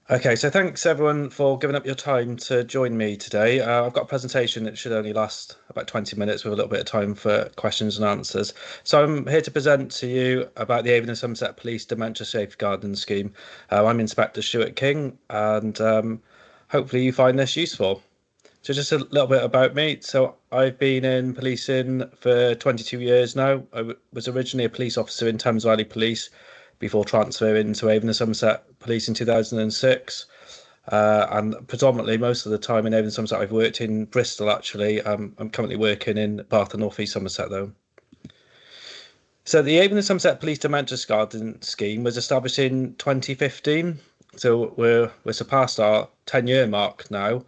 Okay, so thanks everyone for giving up your time to join me today. I've got a presentation that should only last about 20 minutes with a little bit of time for questions and answers. So I'm here to present to you about the Avon and Somerset Police Dementia Safeguarding Scheme. I'm Inspector Stuart King, and hopefully you find this useful. So just a little bit about me. So I've been in policing for 22 years now. I was originally a police officer in Thames Valley Police before transferring to Avon and Somerset Police in 2006. And predominantly most of the time in Avon and Somerset, I've worked in Bristol actually. I'm currently working in Bath and North East Somerset though. So the Avon and Somerset Police Dementia Safeguarding Scheme was established in 2015. So we're surpassed our 10-year mark now.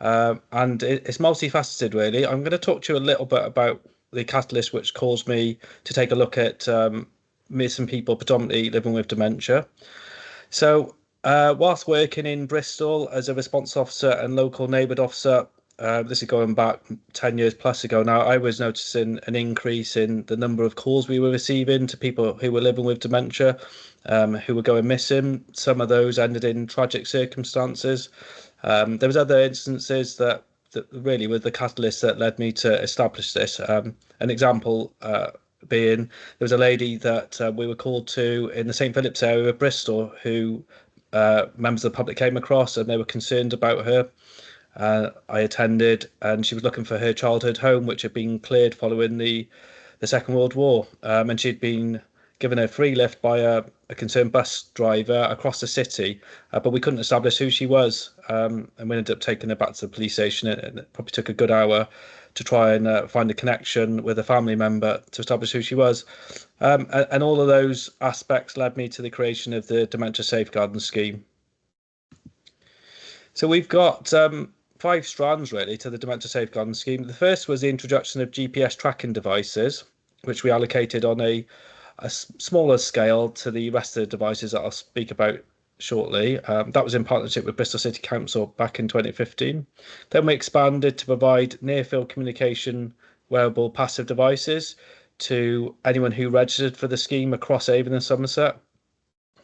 And it's multifaceted, really. I'm going to talk to you a little bit about the catalyst which caused me to take a look at missing people predominantly living with dementia. So, whilst working in Bristol as a response officer and local neighbourhood officer, this is going back 10 years plus ago now, I was noticing an increase in the number of calls we were receiving to people who were living with dementia, who were going missing. Some of those ended in tragic circumstances. There was other instances that really were the catalyst that led me to establish this. An example being there was a lady that we were called to in the St Philip's area of Bristol who members of the public came across and they were concerned about her. I attended and she was looking for her childhood home, which had been cleared following the Second World War. And she'd been given a free lift by a concerned bus driver across the city, but we couldn't establish who she was. And we ended up taking her back to the police station. And it probably took a good hour to try and find a connection with a family member to establish who she was. And all of those aspects led me to the creation of the Dementia Safeguarding Scheme. So we've got five strands really to the Dementia Safeguarding Scheme. The first was the introduction of GPS tracking devices, which we allocated on a smaller scale to the rest of the devices that I'll speak about shortly. That was in partnership with Bristol City Council back in 2015. Then we expanded to provide near-field communication wearable passive devices to anyone who registered for the scheme across Avon and Somerset.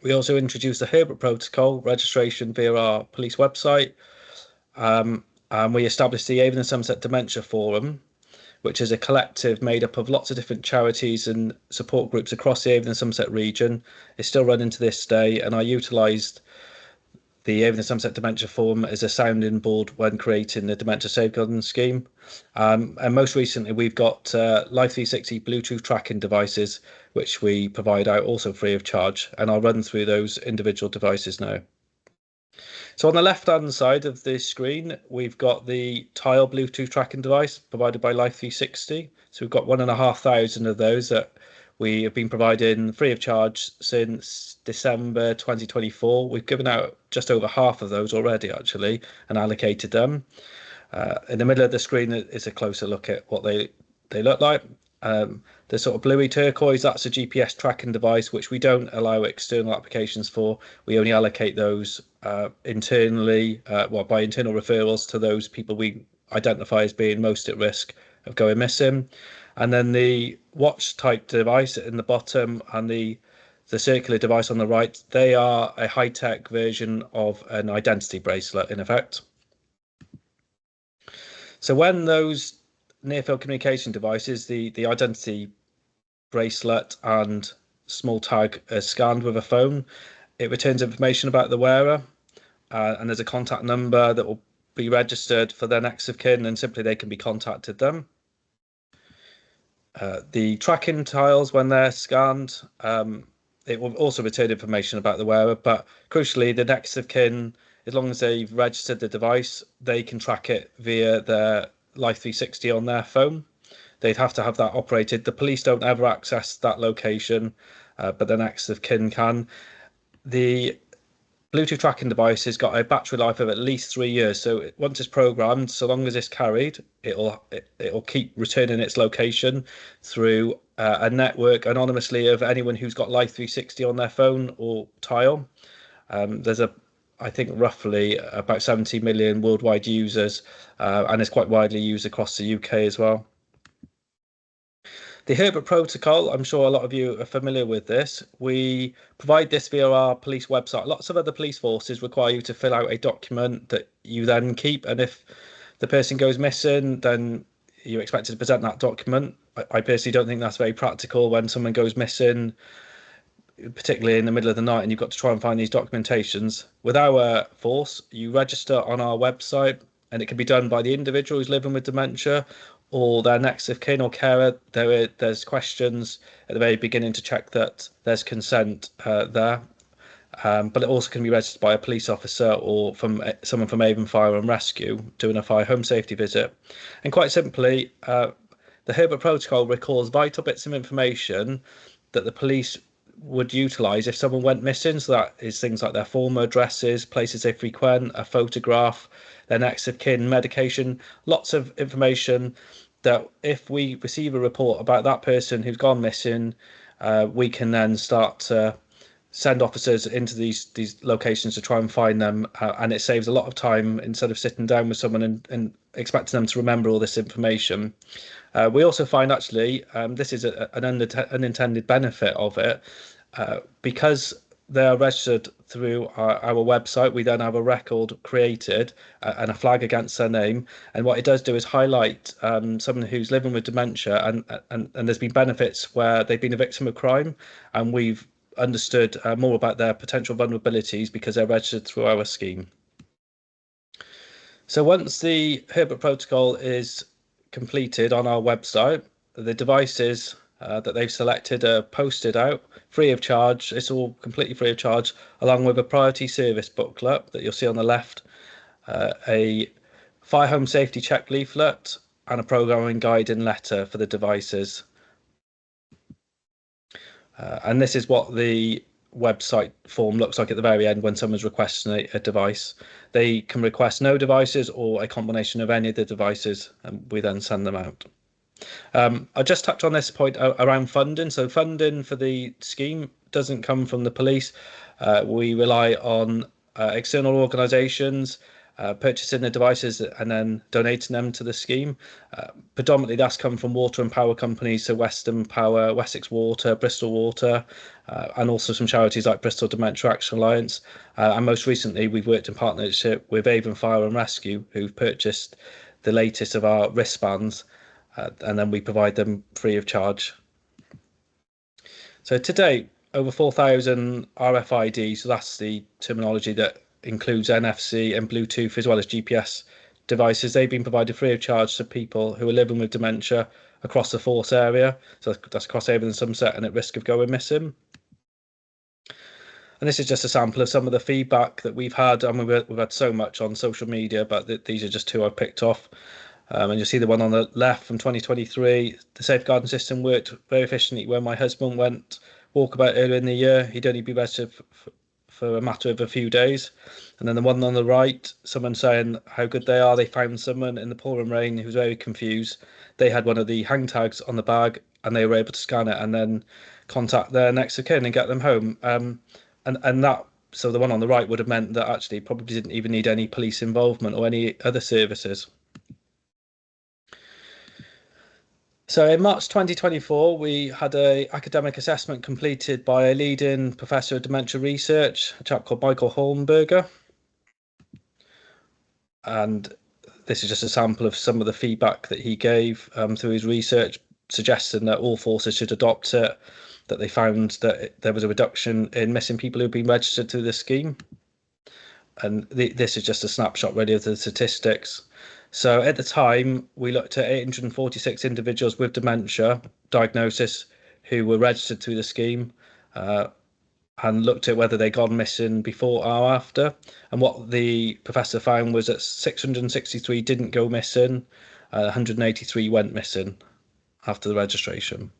We also introduced the Herbert Protocol registration via our police website. And we established the Avon and Somerset Dementia Forum, which is a collective made up of lots of different charities and support groups across the Avon and Somerset region. It's still running to this day, and I utilised the Avon and Somerset Dementia Forum as a sounding board when creating the Dementia Safeguarding Scheme. And most recently, we've got Life 360 Bluetooth tracking devices, which we provide out also free of charge. And I'll run through those individual devices now. So on the left-hand side of the screen, we've got the Tile Bluetooth tracking device provided by Life 360. So we've got 1,500 of those that we have been providing free of charge since December 2024. We've given out just over half of those already, actually, and allocated them. In the middle of the screen is a closer look at what they look like. The sort of bluey turquoise, that's a GPS tracking device, which we don't allow external applications for. We only allocate those internally, by internal referrals to those people we identify as being most at risk of going missing. And then the watch type device in the bottom and the circular device on the right, they are a high-tech version of an identity bracelet in effect. So when those near-field communication devices, the identity bracelet and small tag are scanned with a phone, it returns information about the wearer, and there's a contact number that will be registered for their next of kin, and simply they can be contacted them. The tracking tiles, when they're scanned, it will also return information about the wearer, but crucially, the next of kin, as long as they've registered the device, they can track it via their Life 360 on their phone. They'd have to have that operated. The police don't ever access that location, but the next of kin can. The Bluetooth tracking device has got a battery life of at least 3 years. So once it's programmed, so long as it's carried, it'll keep returning its location through a network anonymously of anyone who's got Life 360 on their phone or Tile. There's I think roughly about 70 million worldwide users, and it's quite widely used across the UK as well. The Herbert Protocol, I'm sure a lot of you are familiar with this. We provide this via our police website. Lots of other police forces require you to fill out a document that you then keep, and if the person goes missing, then you're expected to present that document. I personally don't think that's very practical when someone goes missing, particularly in the middle of the night, and you've got to try and find these documentations. With our force, you register on our website, and it can be done by the individual who's living with dementia or their next of kin or carer. There's questions at the very beginning to check that there's consent there. But it also can be registered by a police officer or from someone from Avon Fire and Rescue doing a fire home safety visit. And quite simply, the Herbert Protocol records vital bits of information that the police would utilise if someone went missing. So that is things like their former addresses, places they frequent, a photograph, their next of kin, medication, lots of information that if we receive a report about that person who's gone missing, we can then start to send officers into these locations to try and find them, and it saves a lot of time instead of sitting down with someone and expecting them to remember all this information. We also find actually this is an unintended benefit of it, because they are registered through our website. We then have a record created and a flag against their name, and what it does do is highlight someone who's living with dementia, and there's been benefits where they've been a victim of crime, and we've understood more about their potential vulnerabilities because they're registered through our scheme. So once the Herbert Protocol is completed on our website, the devices that they've selected are posted out free of charge. It's all completely free of charge, along with a priority service booklet that you'll see on the left, a fire home safety check leaflet, and a programming guide and letter for the devices. And this is what the website form looks like at the very end when someone's requesting a device. They can request no devices or a combination of any of the devices, and we then send them out. I'll just touch on this point around funding. So funding for the scheme doesn't come from the police. We rely on external organisations purchasing the devices and then donating them to the scheme. Predominantly that's come from water and power companies, so Western Power, Wessex Water, Bristol Water, and also some charities like Bristol Dementia Action Alliance. And most recently we've worked in partnership with Avon Fire and Rescue, who've purchased the latest of our wristbands, and then we provide them free of charge. So to date, over 4,000 RFID, so that's the terminology that includes NFC and Bluetooth as well as GPS devices. They've been provided free of charge to people who are living with dementia across the Force area. So that's across Avon and Somerset and at risk of going missing. And this is just a sample of some of the feedback that we've had. I mean, we've had so much on social media, but these are just two I picked off. And you'll see the one on the left from 2023. The safeguarding system worked very efficiently when my husband went walkabout earlier in the year. He'd only be registered for a matter of a few days. And then the one on the right, someone saying how good they are. They found someone in the pouring rain who was very confused. They had one of the hang tags on the bag and they were able to scan it and then contact their next of kin and get them home. And that, so the one on the right would have meant that actually probably didn't even need any police involvement or any other services. So in March 2024, we had an academic assessment completed by a leading professor of dementia research, a chap called Michael Hornberger. And this is just a sample of some of the feedback that he gave through his research, suggesting that all forces should adopt it, that they found that there was a reduction in missing people who've been registered through the scheme. And this is just a snapshot really of the statistics. So at the time, we looked at 846 individuals with dementia diagnosis who were registered through the scheme, and looked at whether they'd gone missing before or after. And what the professor found was that 663 didn't go missing, 183 went missing after the registration.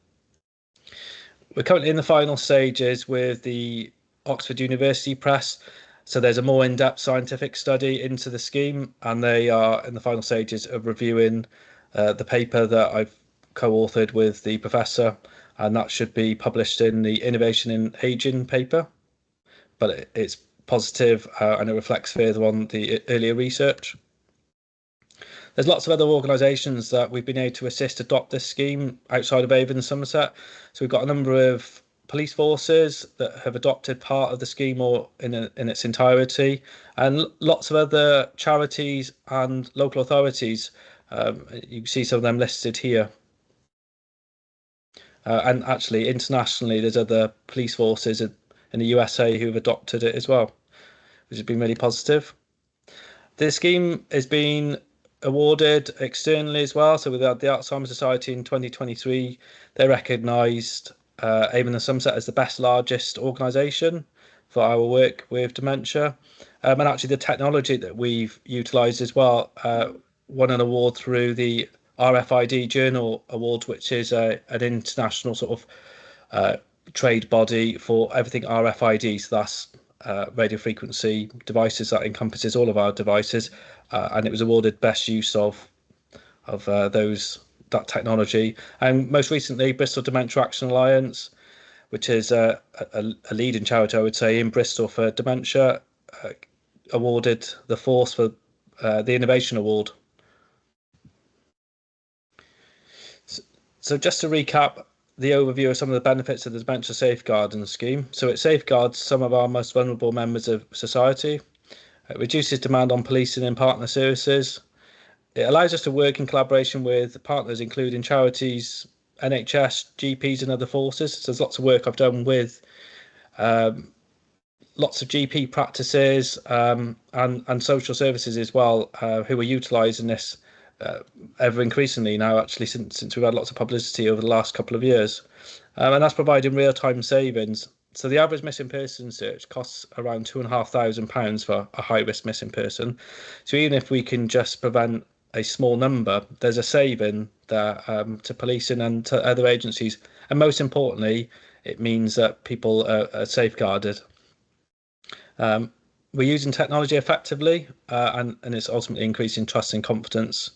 We're currently in the final stages with the Oxford University Press. So there's a more in-depth scientific study into the scheme, and they are in the final stages of reviewing the paper that I've co-authored with the professor, and that should be published in the Innovation in Ageing paper. But it's positive and it reflects further on the earlier research. There's lots of other organisations that we've been able to assist adopt this scheme outside of Avon and Somerset. So we've got a number of police forces that have adopted part of the scheme or in its entirety, and lots of other charities and local authorities. You can see some of them listed here. And actually, internationally, there's other police forces in the USA who have adopted it as well, which has been really positive. The scheme has been awarded externally as well. So with the Alzheimer's Society in 2023, they recognised Avon and Somerset as the best largest organisation for our work with dementia. And actually the technology that we've utilised as well won an award through the RFID Journal Awards, which is an international sort of trade body for everything RFID. So that's radio frequency devices, that encompasses all of our devices, and it was awarded best use of that technology. And most recently, Bristol Dementia Action Alliance, which is a leading charity, I would say, in Bristol for dementia, awarded the Force for the Innovation Award. So just to recap the overview of some of the benefits of the Dementia Safeguarding Scheme. So it safeguards some of our most vulnerable members of society. It reduces demand on policing and partner services. It allows us to work in collaboration with partners, including charities, NHS, GPs and other forces. So there's lots of work I've done with lots of GP practices and social services as well, who are utilising this ever increasingly now, actually, since we've had lots of publicity over the last couple of years. And that's providing real-time savings. So the average missing person search costs around £2,500 for a high-risk missing person. So even if we can just prevent a small number, there's a saving there to policing and to other agencies. And most importantly, it means that people are safeguarded. We're using technology effectively, and it's ultimately increasing trust and confidence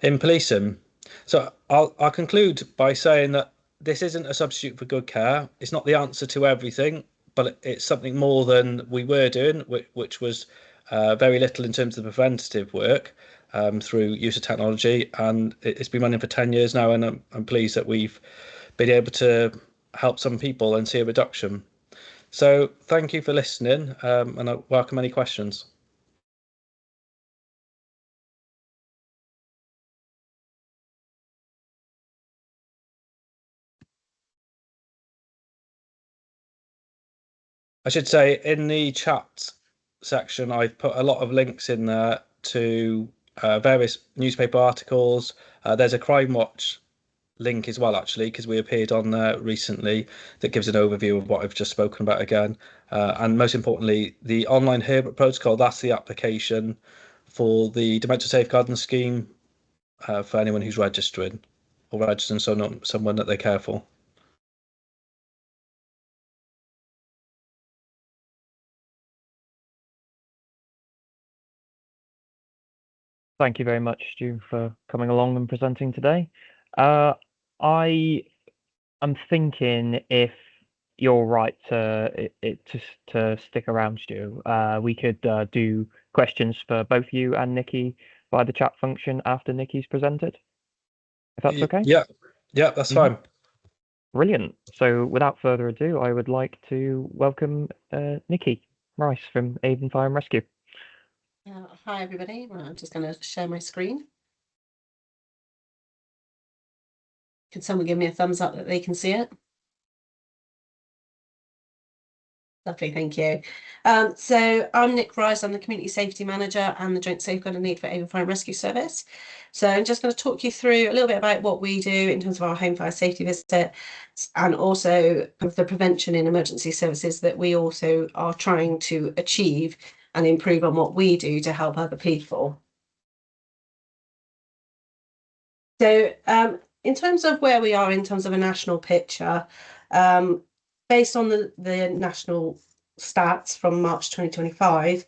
in policing. So I'll conclude by saying that this isn't a substitute for good care. It's not the answer to everything, but it's something more than we were doing, which was very little in terms of the preventative work through use of technology. And it's been running for 10 years now, and I'm pleased that we've been able to help some people and see a reduction. So thank you for listening, and I welcome any questions. I should say in the chat section, I've put a lot of links in there to various newspaper articles. There's a Crime Watch link as well, actually, because we appeared on there recently, that gives an overview of what I've just spoken about again. And most importantly, the online Herbert protocol, that's the application for the Dementia Safeguarding Scheme for anyone who's registering or registering someone that they care for. Thank you very much, Stu, for coming along and presenting today. I am thinking, if you're right to stick around, Stu, we could do questions for both you and Nikki by the chat function after Nikki's presented, if that's okay. Yeah, that's fine. Brilliant. So without further ado, I would like to welcome Nikki Rice from Avon Fire and Rescue. Hi everybody, I'm just going to share my screen. Can someone give me a thumbs up that they can see it? Lovely, thank you. So I'm Nick Rice, I'm the Community Safety Manager and the Joint Safeguarding Lead for Avon Fire and Rescue Service. So I'm just going to talk you through a little bit about what we do in terms of our home fire safety visit, and also the prevention in emergency services that we also are trying to achieve and improve on what we do to help other people. So in terms of where we are in terms of a national picture, based on the national stats from March 2025,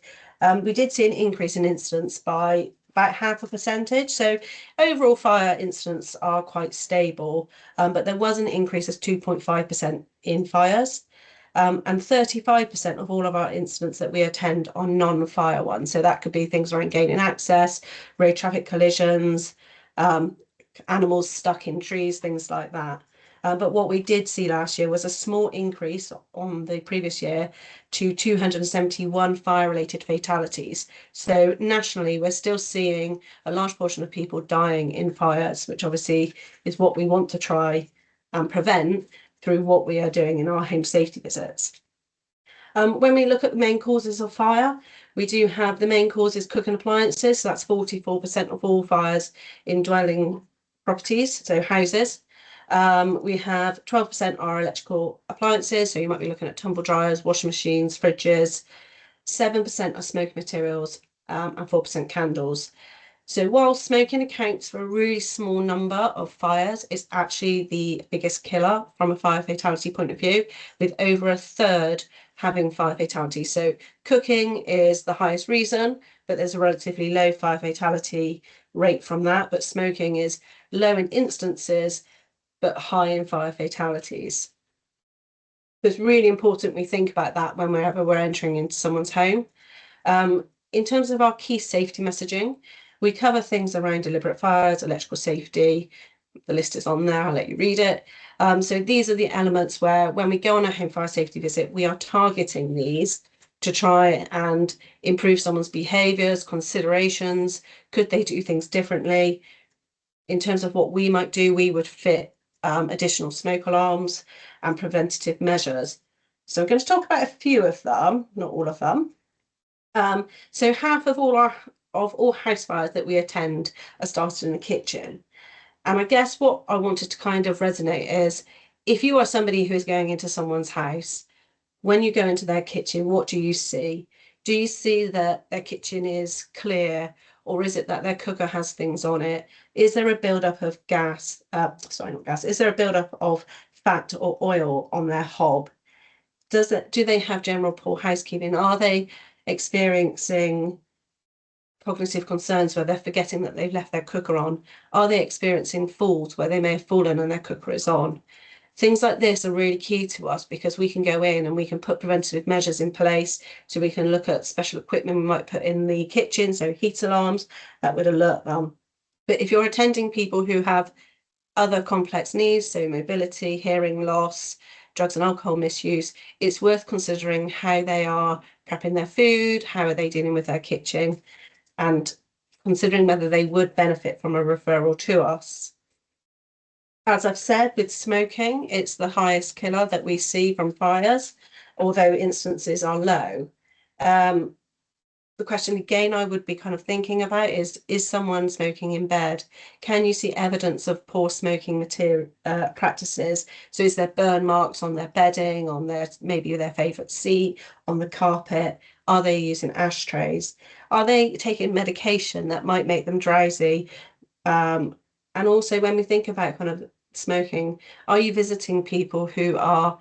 we did see an increase in incidents by about 0.5%. So overall fire incidents are quite stable, but there was an increase of 2.5% in fires. And 35% of all of our incidents that we attend are non-fire ones. So that could be things around gaining access, road traffic collisions, animals stuck in trees, things like that. But what we did see last year was a small increase on the previous year to 271 fire-related fatalities. So nationally, we're still seeing a large portion of people dying in fires, which obviously is what we want to try and prevent through what we are doing in our home safety visits. When we look at the main causes of fire, we do have the main causes cooking appliances. So that's 44% of all fires in dwelling properties, so houses. We have 12% are electrical appliances. So you might be looking at tumble dryers, washing machines, fridges. 7% are smoke materials, and 4% candles. So while smoking accounts for a really small number of fires, it's actually the biggest killer from a fire fatality point of view, with over a third having fire fatalities. So cooking is the highest reason, but there's a relatively low fire fatality rate from that. But smoking is low in instances, but high in fire fatalities. It's really important we think about that whenever we're entering into someone's home. In terms of our key safety messaging, we cover things around deliberate fires, electrical safety. The list is on there, I'll let you read it. So these are the elements where when we go on a home fire safety visit, we are targeting these to try and improve someone's behaviours, considerations. Could they do things differently? In terms of what we might do, we would fit additional smoke alarms and preventative measures. So I'm going to talk about a few of them, not all of them. So half of all house fires that we attend are started in the kitchen. And I guess what I wanted to kind of resonate is, if you are somebody who is going into someone's house, when you go into their kitchen, what do you see? Do you see that their kitchen is clear, or is it that their cooker has things on it? Is there a buildup of gas? Sorry, not gas. Is there a buildup of fat or oil on their hob? Do they have general poor housekeeping? Are they experiencing cognitive concerns where they're forgetting that they've left their cooker on? Are they experiencing falls where they may have fallen and their cooker is on? Things like this are really key to us, because we can go in and we can put preventative measures in place. So we can look at special equipment we might put in the kitchen, so heat alarms that would alert them. But if you're attending people who have other complex needs, so mobility, hearing loss, drugs and alcohol misuse, it's worth considering how they are prepping their food, how are they dealing with their kitchen, and considering whether they would benefit from a referral to us. As I've said, with smoking, it's the highest killer that we see from fires, although instances are low. The question again I would be kind of thinking about is someone smoking in bed? Can you see evidence of poor smoking material practices? So is there burn marks on their bedding, on maybe their favourite seat, on the carpet? Are they using ashtrays? Are they taking medication that might make them drowsy? And also, when we think about kind of smoking, are you visiting people who are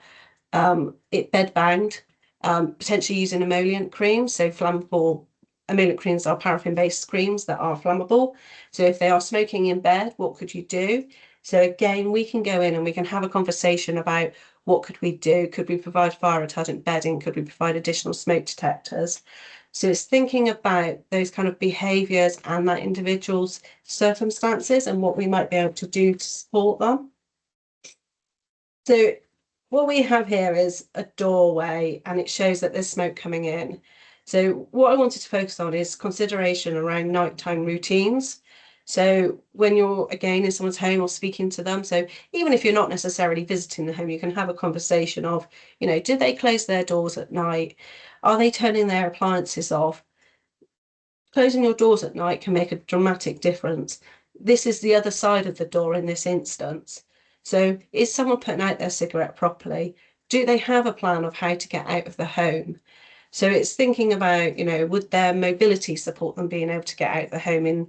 bed bound, potentially using emollient creams? So flammable emollient creams are paraffin-based creams that are flammable. So if they are smoking in bed, what could you do? So again, we can go in and we can have a conversation about what could we do? Could we provide fire retardant bedding? Could we provide additional smoke detectors? So it's thinking about those kind of behaviours and that individual's circumstances and what we might be able to do to support them. So what we have here is a doorway, and it shows that there's smoke coming in. So what I wanted to focus on is consideration around nighttime routines. So when you're again in someone's home or speaking to them, so even if you're not necessarily visiting the home, you can have a conversation of, do they close their doors at night? Are they turning their appliances off? Closing your doors at night can make a dramatic difference. This is the other side of the door in this instance. So is someone putting out their cigarette properly? Do they have a plan of how to get out of the home? So it's thinking about, would their mobility support them being able to get out of the home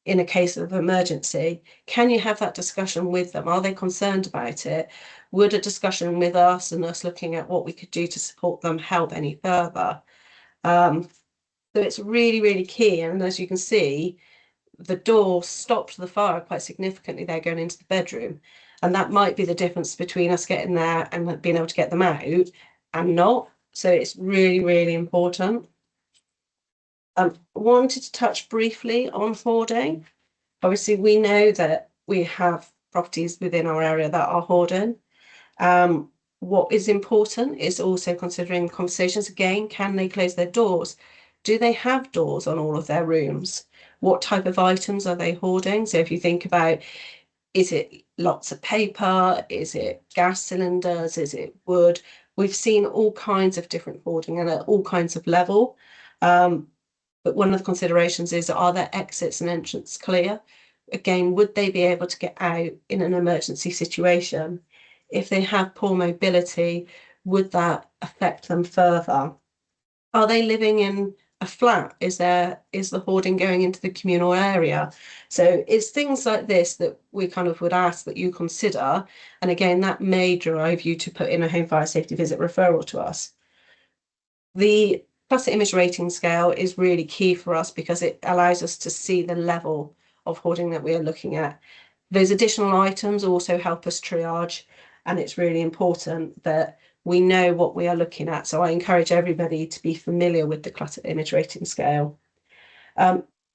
in a case of emergency? Can you have that discussion with them? Are they concerned about it? Would a discussion with us and us looking at what we could do to support them help any further? So it's really, really key. And as you can see, the door stopped the fire quite significantly there going into the bedroom. And that might be the difference between us getting there and being able to get them out and not. So it's really, really important. Wanted to touch briefly on hoarding. Obviously, we know that we have properties within our area that are hoarding. What is important is also considering conversations again. Can they close their doors? Do they have doors on all of their rooms? What type of items are they hoarding? So if you think about, is it lots of paper? Is it gas cylinders? Is it wood? We've seen all kinds of different hoarding and at all kinds of level. But one of the considerations is, are their exits and entrances clear? Again, would they be able to get out in an emergency situation? If they have poor mobility, would that affect them further? Are they living in a flat? Is the hoarding going into the communal area? So it's things like this that we kind of would ask that you consider. And again, that may drive you to put in a home fire safety visit referral to us. The cluster image rating scale is really key for us because it allows us to see the level of hoarding that we are looking at. Those additional items also help us triage, and it's really important that we know what we are looking at. So I encourage everybody to be familiar with the clutter image rating scale.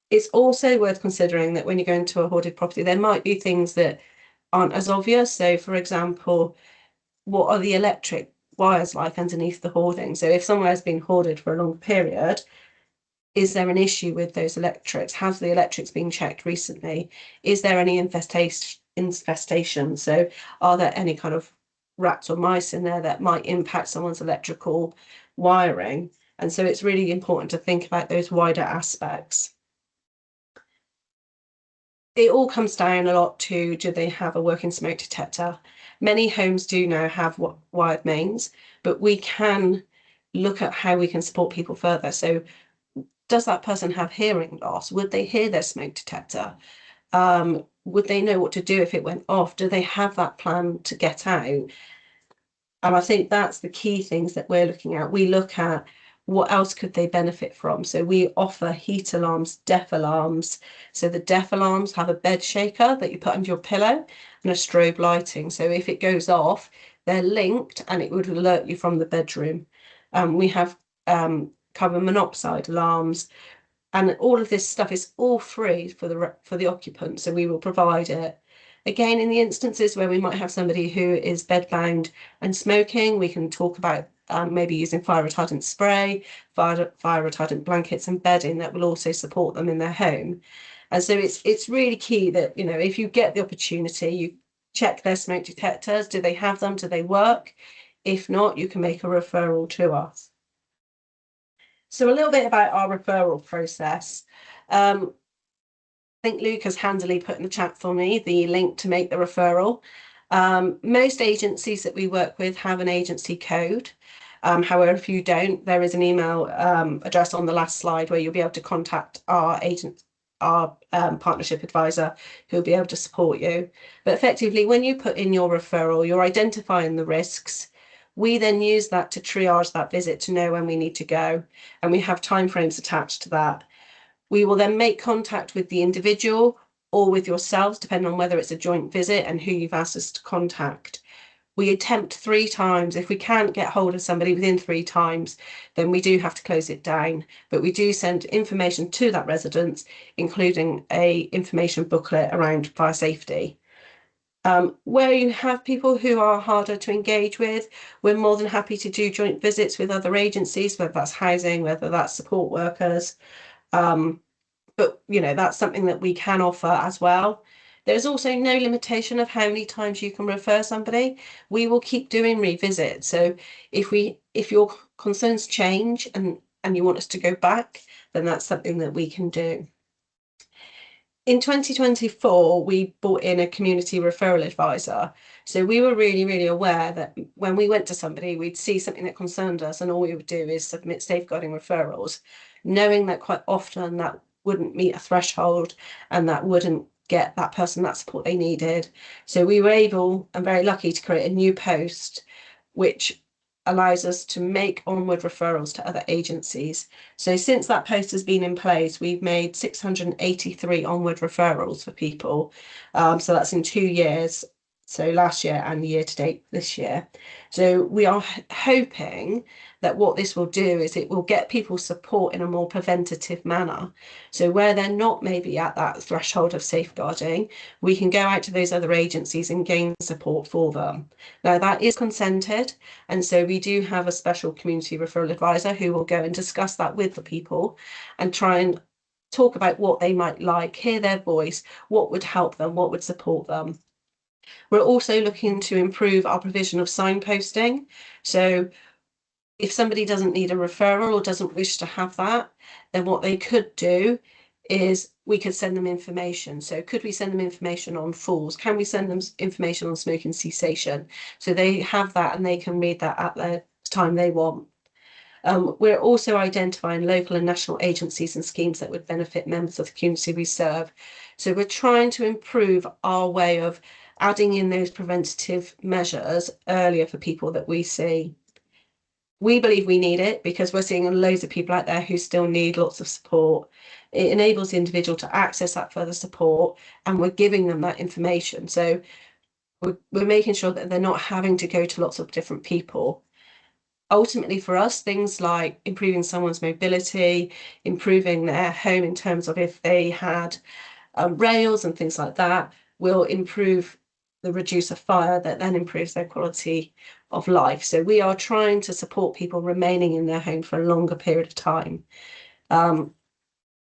It's also worth considering that when you go into a hoarded property, there might be things that aren't as obvious. So for example, what are the electric wires like underneath the hoarding? So if somewhere has been hoarded for a long period, is there an issue with those electrics? Has the electrics been checked recently? Is there any infestation? So are there any kind of rats or mice in there that might impact someone's electrical wiring? And so it's really important to think about those wider aspects. It all comes down a lot to, do they have a working smoke detector? Many homes do now have wired mains, but we can look at how we can support people further. So does that person have hearing loss? Would they hear their smoke detector? Would they know what to do if it went off? Do they have that plan to get out? And I think that's the key things that we're looking at. We look at what else could they benefit from. So we offer heat alarms, deaf alarms. So the deaf alarms have a bed shaker that you put under your pillow and a strobe lighting. So if it goes off, they're linked and it would alert you from the bedroom. We have carbon monoxide alarms, and all of this stuff is all free for the occupant. So we will provide it. Again, in the instances where we might have somebody who is bedbound and smoking, we can talk about maybe using fire retardant spray, fire retardant blankets and bedding that will also support them in their home. And so it's really key that, you know, if you get the opportunity, you check their smoke detectors. Do they have them? Do they work? If not, you can make a referral to us. So a little bit about our referral process. I think Luke has handily put in the chat for me the link to make the referral. Most agencies that we work with have an agency code. However, if you don't, there is an email address on the last slide where you'll be able to contact our partnership advisor who'll be able to support you. But effectively, when you put in your referral, you're identifying the risks. We then use that to triage that visit to know when we need to go, and we have timeframes attached to that. We will then make contact with the individual or with yourselves, depending on whether it's a joint visit and who you've asked us to contact. We attempt 3 times. If we can't get hold of somebody within 3 times, then we do have to close it down. But we do send information to that residence, including a information booklet around fire safety. Where you have people who are harder to engage with, we're more than happy to do joint visits with other agencies, whether that's housing, whether that's support workers. But you know, that's something that we can offer as well. There's also no limitation of how many times you can refer somebody. We will keep doing revisits. So if your concerns change and you want us to go back, then that's something that we can do. In 2024, we brought in a community referral advisor. So we were really, really aware that when we went to somebody, we'd see something that concerned us and all we would do is submit safeguarding referrals, knowing that quite often that wouldn't meet a threshold and that wouldn't get that person that support they needed. So we were able and very lucky to create a new post, which allows us to make onward referrals to other agencies. So since that post has been in place, we've made 683 onward referrals for people. So that's in 2 years. So last year and year to date this year. So we are hoping that what this will do is it will get people support in a more preventative manner. So where they're not maybe at that threshold of safeguarding, we can go out to those other agencies and gain support for them. Now that is consented, and so we do have a special community referral advisor who will go and discuss that with the people and try and talk about what they might like, hear their voice, what would help them, what would support them. We're also looking to improve our provision of signposting. So if somebody doesn't need a referral or doesn't wish to have that, then what they could do is we could send them information. So could we send them information on falls? Can we send them information on smoking cessation? So they have that and they can read that at the time they want. We're also identifying local and national agencies and schemes that would benefit members of the community we serve. So we're trying to improve our way of adding in those preventative measures earlier for people that we see. We believe we need it because we're seeing loads of people out there who still need lots of support. It enables the individual to access that further support, and we're giving them that information. So we're making sure that they're not having to go to lots of different people. Ultimately for us, things like improving someone's mobility, improving their home in terms of if they had rails and things like that, will improve the reduce of fire that then improves their quality of life. So we are trying to support people remaining in their home for a longer period of time,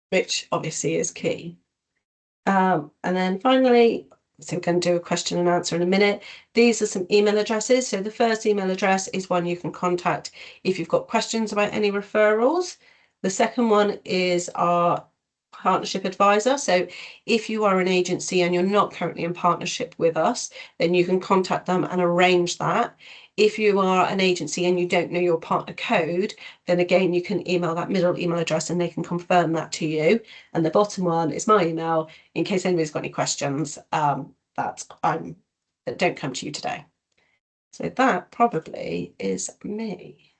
which obviously is key. And then finally, so we're going to do a question and answer in a minute. These are some email addresses. So the first email address is one you can contact if you've got questions about any referrals. The second one is our partnership advisor. So if you are an agency and you're not currently in partnership with us, then you can contact them and arrange that. If you are an agency and you don't know your partner code, then again, you can email that middle email address and they can confirm that to you. And the bottom one is my email in case anybody's got any questions that don't come to you today. So that probably is me.